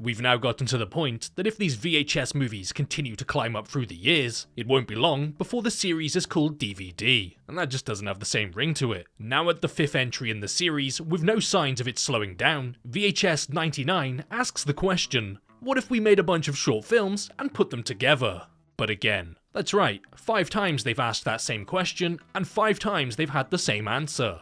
We've now gotten to the point that if these VHS movies continue to climb up through the years, it won't be long before the series is called DVD, and that just doesn't have the same ring to it. Now at the 5th entry in the series, with no signs of it slowing down, VHS 99 asks the question, what if we made a bunch of short films and put them together? But again, that's right, 5 times they've asked that same question, and 5 times they've had the same answer.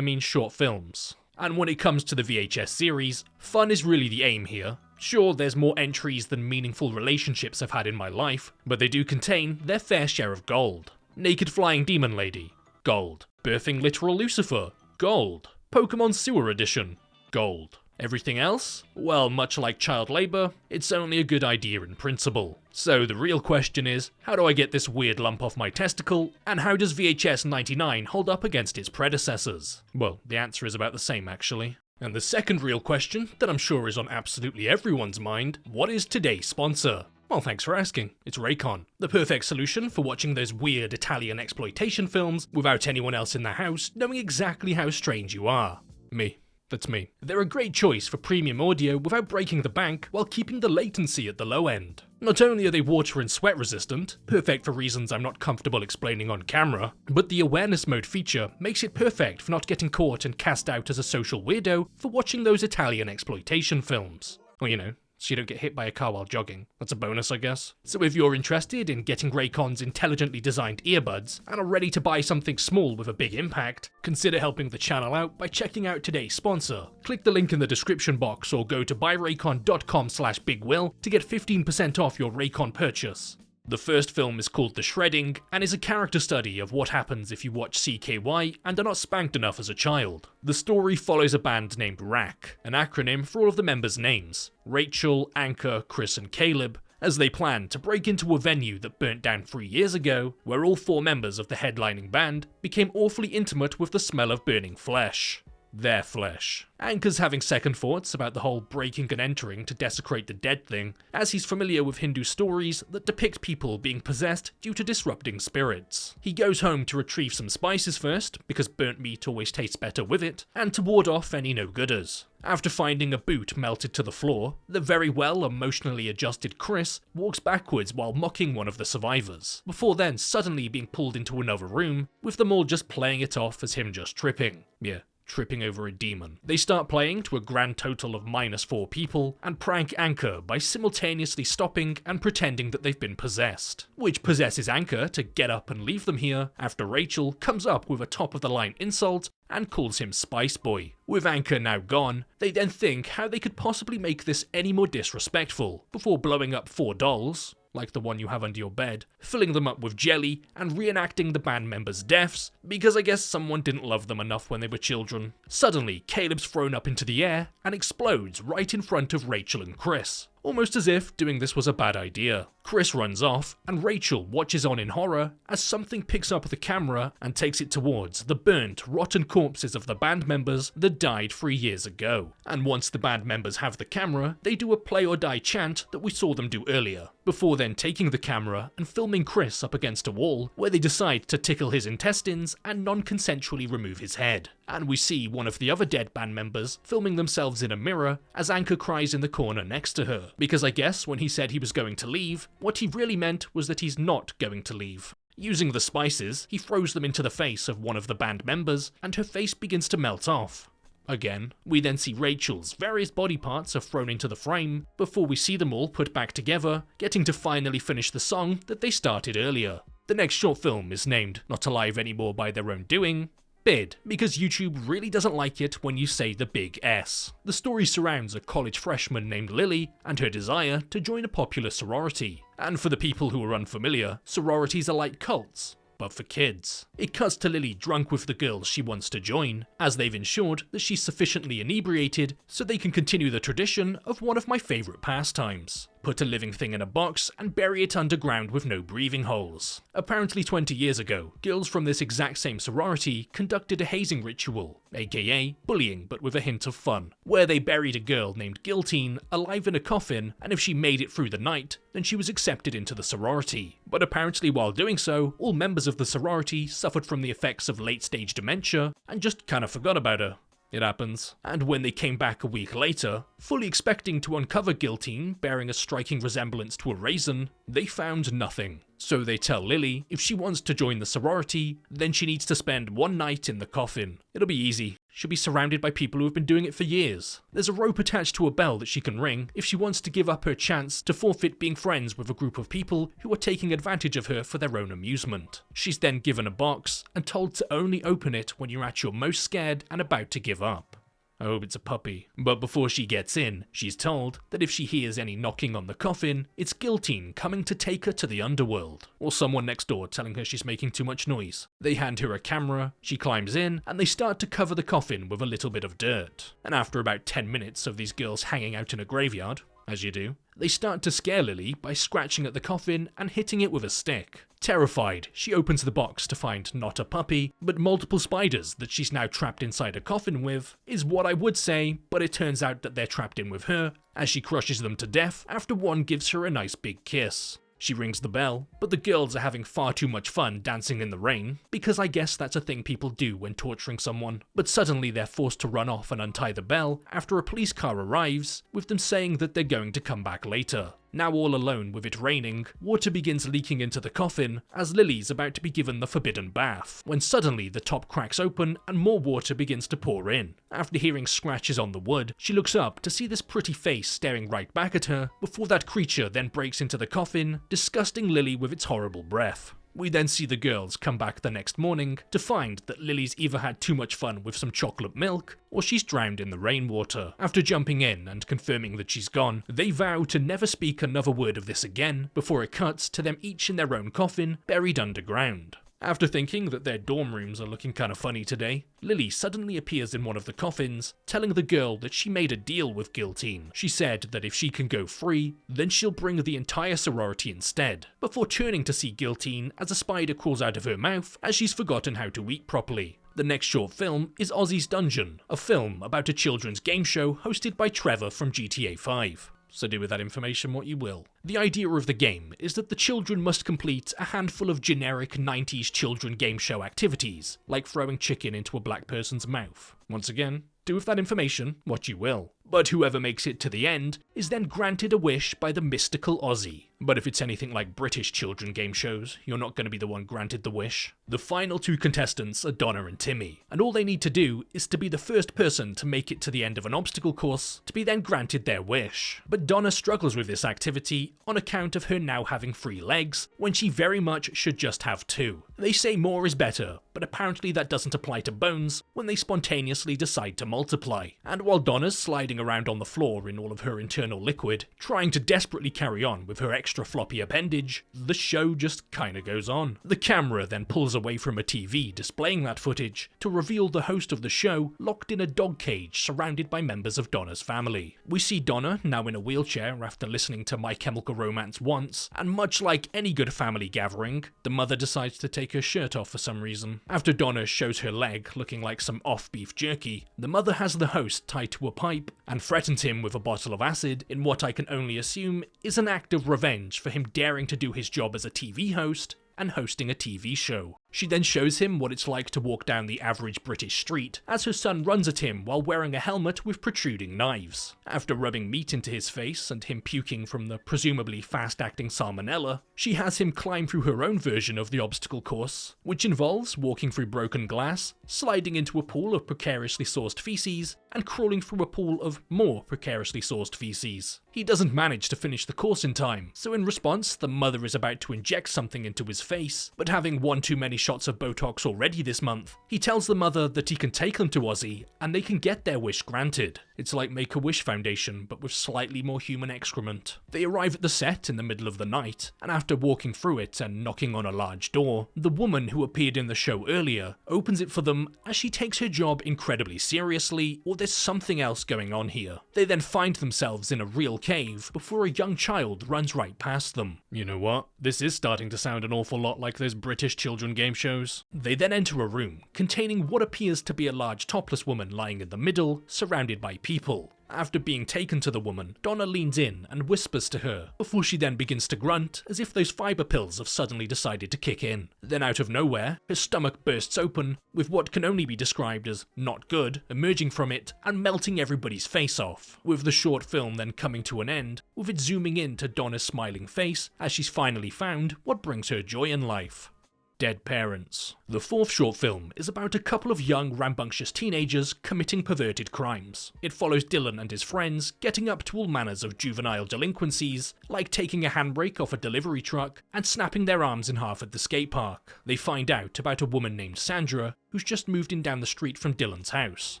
Short films. And when it comes to the VHS series, fun is really the aim here. Sure, there's more entries than meaningful relationships I've had in my life, but they do contain their fair share of gold. Naked Flying Demon Lady, gold. Birthing Literal Lucifer, gold. Pokemon Sewer Edition, gold. Everything else? Well, much like child labour, it's only a good idea in principle. So the real question is, how do I get this weird lump off my testicle, and how does VHS 99 hold up against its predecessors? Well, the answer is about the same actually. And the second real question, that I'm sure is on absolutely everyone's mind, what is today's sponsor? Well, thanks for asking. It's Raycon, the perfect solution for watching those weird Italian exploitation films without anyone else in the house knowing exactly how strange you are. Me. That's me. They're a great choice for premium audio without breaking the bank while keeping the latency at the low end. Not only are they water and sweat resistant, perfect for reasons I'm not comfortable explaining on camera, but the awareness mode feature makes it perfect for not getting caught and cast out as a social weirdo for watching those Italian exploitation films. Well, so you don't get hit by a car while jogging. That's a bonus, I guess. So if you're interested in getting Raycon's intelligently designed earbuds and are ready to buy something small with a big impact, consider helping the channel out by checking out today's sponsor. Click the link in the description box or go to buyraycon.com/bigwill to get 15% off your Raycon purchase. The first film is called The Shredding, and is a character study of what happens if you watch CKY and are not spanked enough as a child. The story follows a band named RAC, an acronym for all of the members' names, Rachel, Anchor, Chris and Caleb, as they plan to break into a venue that burnt down 3 years ago, where all 4 members of the headlining band became awfully intimate with the smell of burning flesh. Their flesh. Anchor's having second thoughts about the whole breaking and entering to desecrate the dead thing, as he's familiar with Hindu stories that depict people being possessed due to disrupting spirits. He goes home to retrieve some spices first, because burnt meat always tastes better with it, and to ward off any no-gooders. After finding a boot melted to the floor, the very well emotionally adjusted Chris walks backwards while mocking one of the survivors, before then suddenly being pulled into another room, with them all just playing it off as him just tripping. Yeah. Tripping over a demon. They start playing to a grand total of -4 people and prank Anchor by simultaneously stopping and pretending that they've been possessed, which possesses Anchor to get up and leave them here after Rachel comes up with a top-of-the-line insult and calls him Spice Boy. With Anchor now gone, they then think how they could possibly make this any more disrespectful before blowing up 4 dolls, like the one you have under your bed, filling them up with jelly, and reenacting the band members' deaths, because I guess someone didn't love them enough when they were children. Suddenly, Caleb's thrown up into the air and explodes right in front of Rachel and Chris, almost as if doing this was a bad idea. Chris runs off, and Rachel watches on in horror as something picks up the camera and takes it towards the burnt, rotten corpses of the band members that died 3 years ago. And once the band members have the camera, they do a play or die chant that we saw them do earlier, before then taking the camera and filming Chris up against a wall, where they decide to tickle his intestines and non-consensually remove his head. And we see one of the other dead band members filming themselves in a mirror as Anchor cries in the corner next to her, because I guess when he said he was going to leave, what he really meant was that he's not going to leave. Using the spices, he throws them into the face of one of the band members, and her face begins to melt off. Again, we then see Rachel's various body parts are thrown into the frame, before we see them all put back together, getting to finally finish the song that they started earlier. The next short film is named Not Alive Anymore by Their Own Doing, BID, because YouTube really doesn't like it when you say the big S. The story surrounds a college freshman named Lily and her desire to join a popular sorority. And for the people who are unfamiliar, sororities are like cults, but for kids. It cuts to Lily drunk with the girls she wants to join, as they've ensured that she's sufficiently inebriated so they can continue the tradition of one of my favourite pastimes. Put a living thing in a box and bury it underground with no breathing holes. Apparently 20 years ago, girls from this exact same sorority conducted a hazing ritual, aka bullying but with a hint of fun, where they buried a girl named Guiltine alive in a coffin, and if she made it through the night, then she was accepted into the sorority. But apparently while doing so, all members of the sorority suffered from the effects of late-stage dementia and just kinda forgot about her. It happens. And when they came back a week later, fully expecting to uncover Guillotine bearing a striking resemblance to a raisin, they found nothing. So they tell Lily if she wants to join the sorority, then she needs to spend one night in the coffin. It'll be easy. She'll be surrounded by people who have been doing it for years. There's a rope attached to a bell that she can ring if she wants to give up her chance to forfeit being friends with a group of people who are taking advantage of her for their own amusement. She's then given a box and told to only open it when you're at your most scared and about to give up. I hope it's a puppy. But before she gets in, she's told that if she hears any knocking on the coffin, it's Guillotine coming to take her to the underworld, or someone next door telling her she's making too much noise. They hand her a camera, she climbs in, and they start to cover the coffin with a little bit of dirt. And after about 10 minutes of these girls hanging out in a graveyard, as you do, they start to scare Lily by scratching at the coffin and hitting it with a stick. Terrified, she opens the box to find not a puppy, but multiple spiders that she's now trapped inside a coffin with, is what I would say, but it turns out that they're trapped in with her, as she crushes them to death after one gives her a nice big kiss. She rings the bell, but the girls are having far too much fun dancing in the rain, because I guess that's a thing people do when torturing someone. But suddenly they're forced to run off and untie the bell after a police car arrives, with them saying that they're going to come back later. Now all alone with it raining, water begins leaking into the coffin as Lily's about to be given the forbidden bath, when suddenly the top cracks open and more water begins to pour in. After hearing scratches on the wood, she looks up to see this pretty face staring right back at her, before that creature then breaks into the coffin, disgusting Lily with its horrible breath. We then see the girls come back the next morning to find that Lily's either had too much fun with some chocolate milk, or she's drowned in the rainwater. After jumping in and confirming that she's gone, they vow to never speak another word of this again, before it cuts to them each in their own coffin, buried underground. After thinking that their dorm rooms are looking kinda funny today, Lily suddenly appears in one of the coffins, telling the girl that she made a deal with Guillotine. She said that if she can go free, then she'll bring the entire sorority instead, before turning to see Guillotine as a spider crawls out of her mouth as she's forgotten how to eat properly. The next short film is Aussie'S Dungeon, a film about a children's game show hosted by Trevor from GTA 5. So do with that information what you will. The idea of the game is that the children must complete a handful of generic 90s children game show activities, like throwing chicken into a black person's mouth. Once again, do with that information what you will. But whoever makes it to the end is then granted a wish by the mystical Aussie. But if it's anything like British children game shows, you're not going to be the one granted the wish. The final two contestants are Donna and Timmy, and all they need to do is to be the first person to make it to the end of an obstacle course to be then granted their wish. But Donna struggles with this activity on account of her now having 3 legs, when she very much should just have 2. They say more is better, but apparently that doesn't apply to bones when they spontaneously decide to multiply. And while Donna's sliding around on the floor in all of her internal liquid, trying to desperately carry on with her extra floppy appendage, the show just kinda goes on. The camera then pulls away from a TV displaying that footage to reveal the host of the show locked in a dog cage surrounded by members of Donna's family. We see Donna now in a wheelchair after listening to My Chemical Romance once, and much like any good family gathering, the mother decides to take her shirt off for some reason. After Donna shows her leg looking like some off-beef jerky, the mother has the host tied to a pipe and threatens him with a bottle of acid in what I can only assume is an act of revenge for him daring to do his job as a TV host and hosting a TV show. She then shows him what it's like to walk down the average British street as her son runs at him while wearing a helmet with protruding knives. After rubbing meat into his face and him puking from the presumably fast-acting salmonella, she has him climb through her own version of the obstacle course, which involves walking through broken glass, sliding into a pool of precariously sourced feces, and crawling through a pool of more precariously sourced feces. He doesn't manage to finish the course in time, so in response, the mother is about to inject something into his face, but having one too many shots of Botox already this month, he tells the mother that he can take them to Aussie and they can get their wish granted. It's like Make-A-Wish Foundation, but with slightly more human excrement. They arrive at the set in the middle of the night, and after walking through it and knocking on a large door, the woman who appeared in the show earlier opens it for them as she takes her job incredibly seriously, or there's something else going on here. They then find themselves in a real cave before a young child runs right past them. You know what? This is starting to sound an awful lot like those British children game name shows. They then enter a room containing what appears to be a large topless woman lying in the middle, surrounded by people. After being taken to the woman, Donna leans in and whispers to her, before she then begins to grunt as if those fiber pills have suddenly decided to kick in. Then out of nowhere, her stomach bursts open, with what can only be described as not good emerging from it and melting everybody's face off, with the short film then coming to an end, with it zooming in to Donna's smiling face as she's finally found what brings her joy in life. Dead parents. The fourth short film is about a couple of young, rambunctious teenagers committing perverted crimes. It follows Dylan and his friends getting up to all manners of juvenile delinquencies, like taking a handbrake off a delivery truck and snapping their arms in half at the skate park. They find out about a woman named Sandra, who's just moved in down the street from Dylan's house,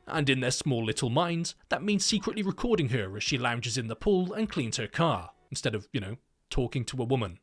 and in their small little minds, that means secretly recording her as she lounges in the pool and cleans her car, instead of, talking to a woman.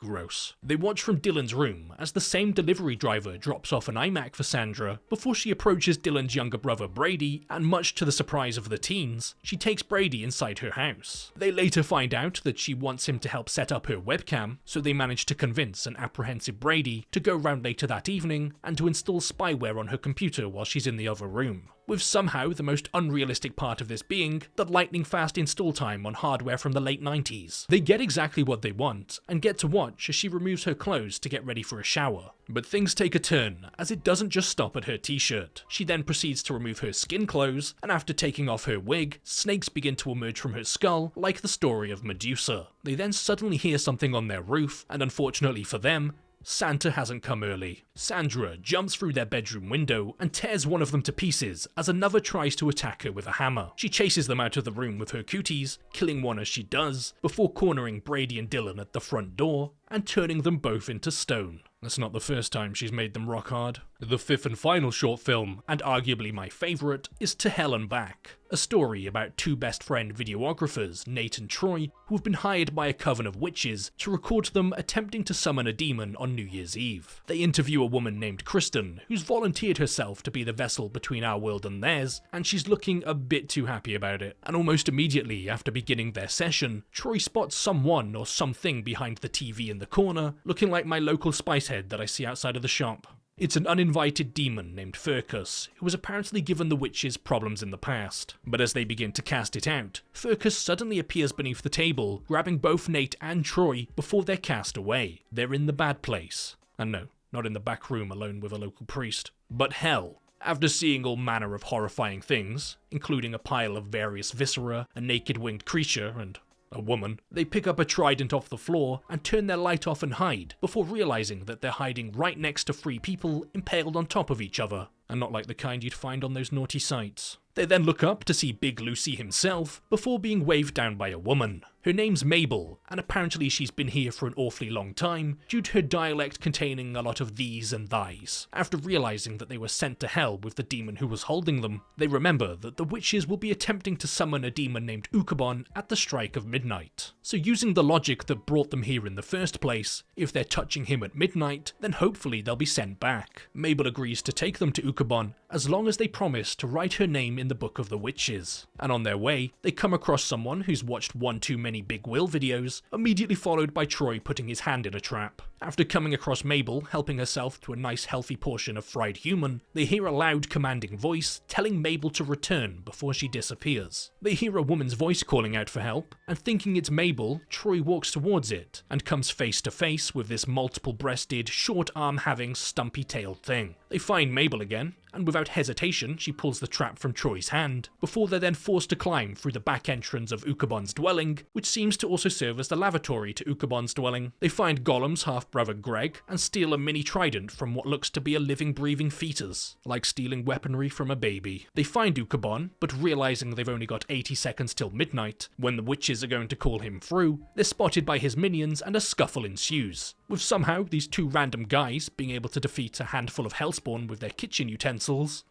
Gross. They watch from Dylan's room as the same delivery driver drops off an iMac for Sandra before she approaches Dylan's younger brother Brady, and much to the surprise of the teens, she takes Brady inside her house. They later find out that she wants him to help set up her webcam, so they manage to convince an apprehensive Brady to go round later that evening and to install spyware on her computer while she's in the other room. With somehow the most unrealistic part of this being the lightning-fast install time on hardware from the late 90s. They get exactly what they want, and get to watch as she removes her clothes to get ready for a shower. But things take a turn, as it doesn't just stop at her t-shirt. She then proceeds to remove her skin clothes, and after taking off her wig, snakes begin to emerge from her skull, like the story of Medusa. They then suddenly hear something on their roof, and unfortunately for them, Santa hasn't come early. Sandra jumps through their bedroom window and tears one of them to pieces as another tries to attack her with a hammer. She chases them out of the room with her cooties, killing one as she does, before cornering Brady and Dylan at the front door and turning them both into stone. That's not the first time she's made them rock hard. The fifth and final short film, and arguably my favourite, is To Hell and Back, a story about two best friend videographers, Nate and Troy, who have been hired by a coven of witches to record them attempting to summon a demon on New Year's Eve. They interview a woman named Kristen, who's volunteered herself to be the vessel between our world and theirs, and she's looking a bit too happy about it. And almost immediately after beginning their session, Troy spots someone or something behind the TV in the corner, looking like my local spice head that I see outside of the shop. It's an uninvited demon named Furcus, who was apparently given the witches problems in the past. But as they begin to cast it out, Furcus suddenly appears beneath the table, grabbing both Nate and Troy before they're cast away. They're in the bad place. And no, not in the back room alone with a local priest, but hell. After seeing all manner of horrifying things, including a pile of various viscera, a naked winged creature, and a woman, they pick up a trident off the floor and turn their light off and hide, before realizing that they're hiding right next to 3 people impaled on top of each other, and not like the kind you'd find on those naughty sites. They then look up to see Big Lucy himself, before being waved down by a woman. Her name's Mabel, and apparently she's been here for an awfully long time, due to her dialect containing a lot of these and thys. After realizing that they were sent to hell with the demon who was holding them, they remember that the witches will be attempting to summon a demon named Ukabon at the strike of midnight. So using the logic that brought them here in the first place, if they're touching him at midnight, then hopefully they'll be sent back. Mabel agrees to take them to Ukabon, as long as they promise to write her name in the Book of the Witches. And on their way, they come across someone who's watched one too many Big Will videos, immediately followed by Troy putting his hand in a trap. After coming across Mabel helping herself to a nice healthy portion of fried human, they hear a loud commanding voice telling Mabel to return before she disappears. They hear a woman's voice calling out for help, and thinking it's Mabel, Troy walks towards it, and comes face to face with this multiple-breasted, short arm-having, stumpy-tailed thing. They find Mabel again, and without hesitation she pulls the trap from Troy's hand, before they're then forced to climb through the back entrance of Ukabon's dwelling, which seems to also serve as the lavatory to Ukabon's dwelling. They find Gollum's half-brother Greg, and steal a mini trident from what looks to be a living, breathing fetus, like stealing weaponry from a baby. They find Ukabon, but realizing they've only got 80 seconds till midnight, when the witches are going to call him through, they're spotted by his minions and a scuffle ensues, with somehow these 2 random guys being able to defeat a handful of Hellspawn with their kitchen utensils,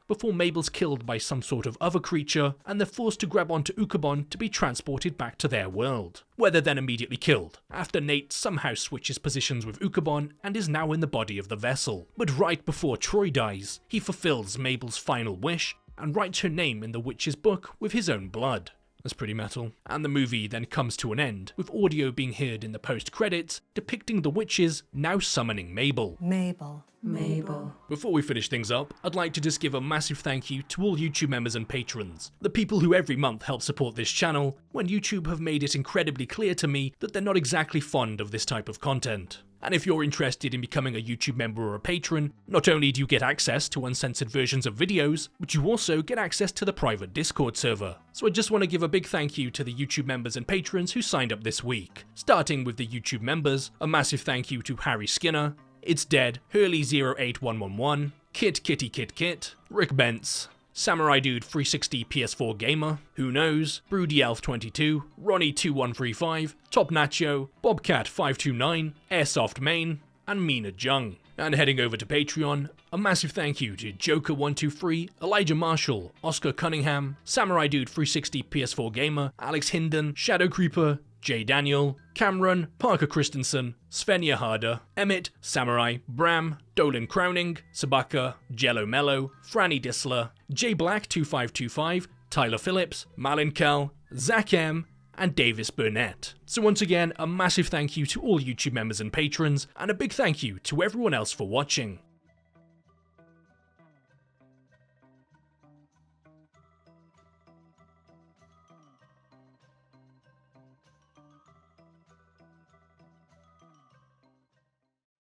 before Mabel's killed by some sort of other creature, and they're forced to grab onto Ukabon to be transported back to their world, where they're then immediately killed, after Nate somehow switches positions with Ukabon and is now in the body of the vessel. But right before Troy dies, he fulfills Mabel's final wish, and writes her name in the witch's book with his own blood. That's pretty metal. And the movie then comes to an end, with audio being heard in the post-credits, depicting the witches now summoning Mabel. Mabel. Before we finish things up, I'd like to just give a massive thank you to all YouTube members and patrons, the people who every month help support this channel, when YouTube have made it incredibly clear to me that they're not exactly fond of this type of content. And if you're interested in becoming a YouTube member or a patron, not only do you get access to uncensored versions of videos, but you also get access to the private Discord server. So I just want to give a big thank you to the YouTube members and patrons who signed up this week. Starting with the YouTube members, a massive thank you to Harry Skinner, It's Dead, Hurley08111, Kit Kitty Kit Kit, Rick Bentz, Samurai Dude 360 PS4 Gamer, Who Knows, Broody Elf 22, Ronnie2135, Top Nacho, Bobcat 529, Airsoft Main, and Mina Jung. And heading over to Patreon, a massive thank you to Joker123, Elijah Marshall, Oscar Cunningham, Samurai Dude 360 PS4 Gamer, Alex Hinden, Shadow Creeper, Jay Daniel, Cameron, Parker Christensen, Svenja Harder, Emmett, Samurai, Bram, Dolan Crowning, Sabaka, Jello Mello, Franny Disler, J Black 2525, Tyler Phillips, Malin Kel, Zach M, and Davis Burnett. So once again, a massive thank you to all YouTube members and patrons, and a big thank you to everyone else for watching.